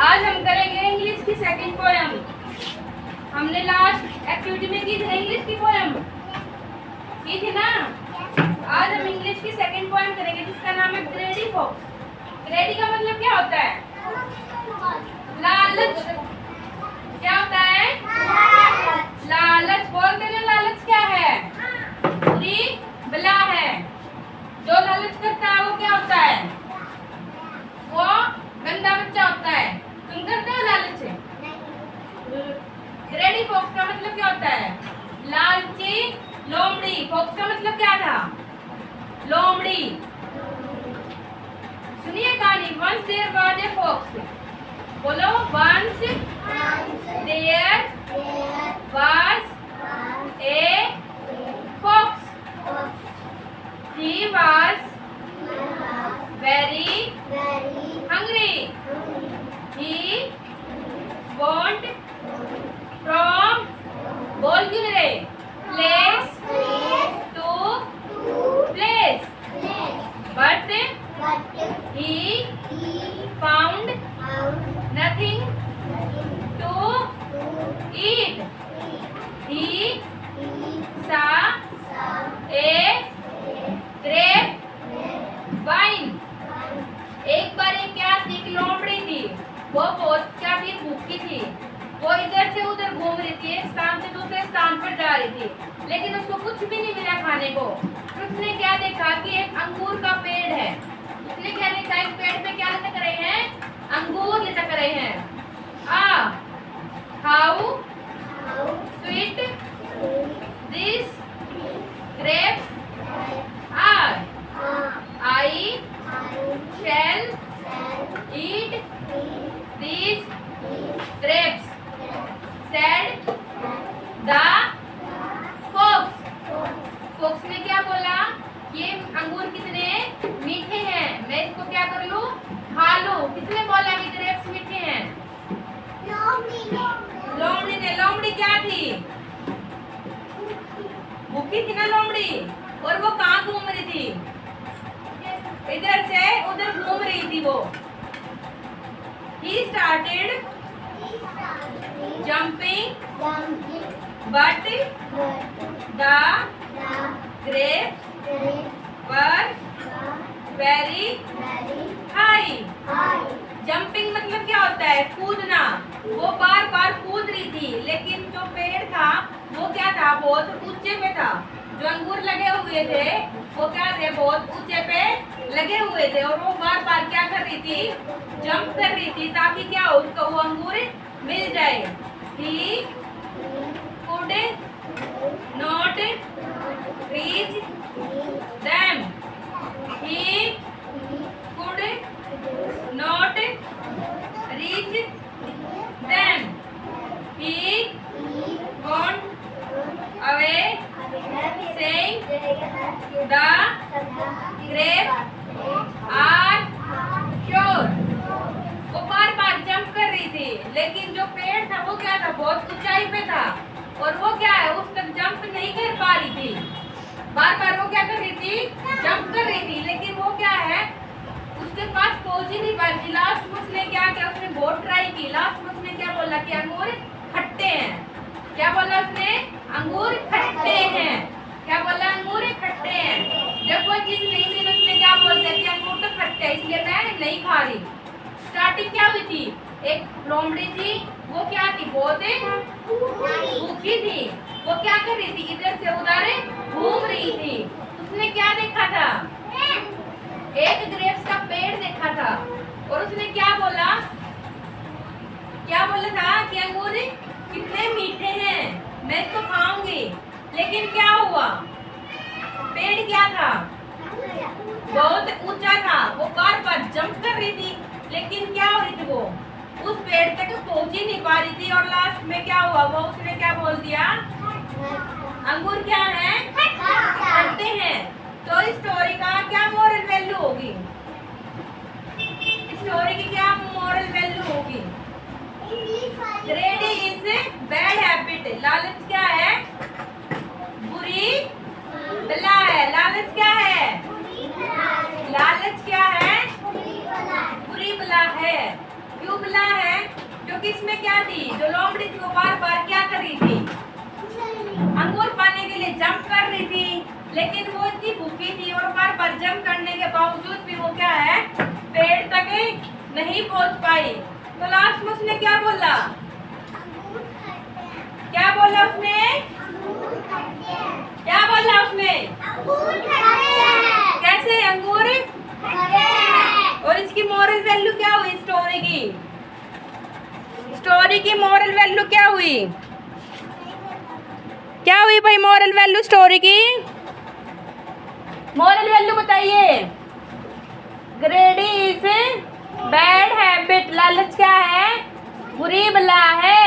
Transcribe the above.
आज हम करेंगे इंग्लिश की सेकंड पोयम। हमने लास्ट एक्टिविटी में की थी इंग्लिश की पोयम की थी ना। आज हम इंग्लिश की सेकंड पोयम करेंगे जिसका नाम है ग्रेडी फॉक्स। ग्रेडी का मतलब क्या होता है? लालच। क्या होता है? लालच। बोलते ना लालच क्या है? बुरी बला है। जो लालच करता है वो क्या होता है? वो गंदा बच्चा होता है। तुम करते हो लालच? ग्रेडी फॉक्स का मतलब क्या होता है? लालची लोमड़ी। फॉक्स का मतलब क्या था? लोमड़ी। सुनिए कहानी। Once there was a fox। बोलो once there was a fox। He was very hungry। He went from बोल क्यों रे? Place to place। But he found nothing to eat। He saw a grapevine। एक बार एक क्या थी? एक लोमड़ी थी। वो बहुत क्या थी? भूखी थी। वो इधर से उधर घूम रही थी, एक स्थान से दूसरे स्थान पर जा रही थी, लेकिन उसको कुछ भी नहीं मिला खाने को। उसने क्या देखा कि एक अंगूर का पेड़ है। उसने क्या देखा? एक पेड़ पे क्या लटक रहे हैं? अंगूर लटक रहे हैं। How sweet this grapes are. I shall eat these grapes, said the fox। fox ने क्या बोला? ये अंगूर कितने मीठे हैं, मैं इसको क्या कर लूं? खा लूं। किसने बोला कि ग्रेप्स मीठे हैं? लोमड़ी ने। लोमड़ी क्या थी? भूखी थी ना लोमड़ी। और वो कहाँ घूम रही थी? इधर से उधर घूम रही थी वो। He started jumping but the grapes were very high। Jumping मतलब क्या होता है? कूदना। वो बार बार कूद रही थी, लेकिन जो पेड़ था वो क्या था? बहुत ऊंचे पे था। जो अंगूर लगे हुए थे वो क्या थे? बहुत ऊंचे पे लगे हुए थे। और वो बार बार क्या कर रही थी? जंप कर रही थी, ताकि क्या हो? उसको वो अंगूर मिल जाए। He could not reach them। He could not reach them। He went away saying the grapes are sure। वो बार बार जंप कर रही थी, लेकिन जो पेड़ था वो क्या था? बहुत ऊंचाई पे था। और वो क्या है? उस तक जंप नहीं कर पा रही थी। बार बार वो क्या कर रही थी? जंप कर रही थी, लेकिन वो क्या है? उसके पास पहुंच ही नहीं पा रही थी। लास्ट में उसने क्या किया? उसने बहुत ट्राई की। लास्ट में उसने क्या बोला कि अंगूर खट्टे हैं। क्या बोला उसने? अंगूर खट्टे हैं। क्या बोला? अंगूर खट्टे हैं। जब कोई चीज नहीं मिली उसने क्या बोलता है कि अंगूर तो खट्टे हैं, इसलिए मैं नहीं खा रही। स्टार्टिंग क्या हुई थी? एक लोमड़ी थी। वो क्या थी? बहुत भूखी थी। वो क्या कर रही थी? इधर से उधर घूम रही थी। उसने क्या देखा था? एक ग्रेप्स का पेड़ देखा था। और उसने क्या बोला? क्या बोला था कि अंगूर कितने मीठे हैं, मैं इसको खाऊंगी। लेकिन क्या हुआ? पेड़ क्या था? बहुत ऊंचा था। वो बार बार जंप कर रही थी, लेकिन क्या हो रही थी? वो उस पेड़ तक पहुंच ही नहीं पा रही थी। और लास्ट में क्या हुआ? वो उसने क्या बोल दिया? अंगूर क्या है? खट्टे हैं। तो इस स्टोरी का क्या मोरल वैल्यू होगी? इस स्टोरी की क्या मोरल वैल्यू होगी? ग्रेडी इज बैड हैबिट। लालच क्या है? बुरी बला है। लालच क्या है? लालच क्या है? बुरी बला है। क्यों बला है? भूख इसमें क्या थी? जो लोमड़ी थी वो बार बार क्या कर रही थी? अंगूर पाने के लिए जंप कर रही थी, लेकिन वो इतनी भूखी थी और बार बार जंप करने के बावजूद भी वो क्या है, पेड़ तक नहीं पहुंच पाई। तो लास्ट में उसने क्या बोला? क्या बोला उसने? क्या बोला उसने? कैसे अंगूर? और इसकी मोरल वैल्यू क्या हुई स्टोरी की? स्टोरी की मोरल वैल्यू क्या हुई? क्या हुई भाई मोरल वैल्यू स्टोरी की? मोरल वैल्यू बताइए। ग्रेडी इज बैड हैबिट, लालच क्या है? बुरी बला है।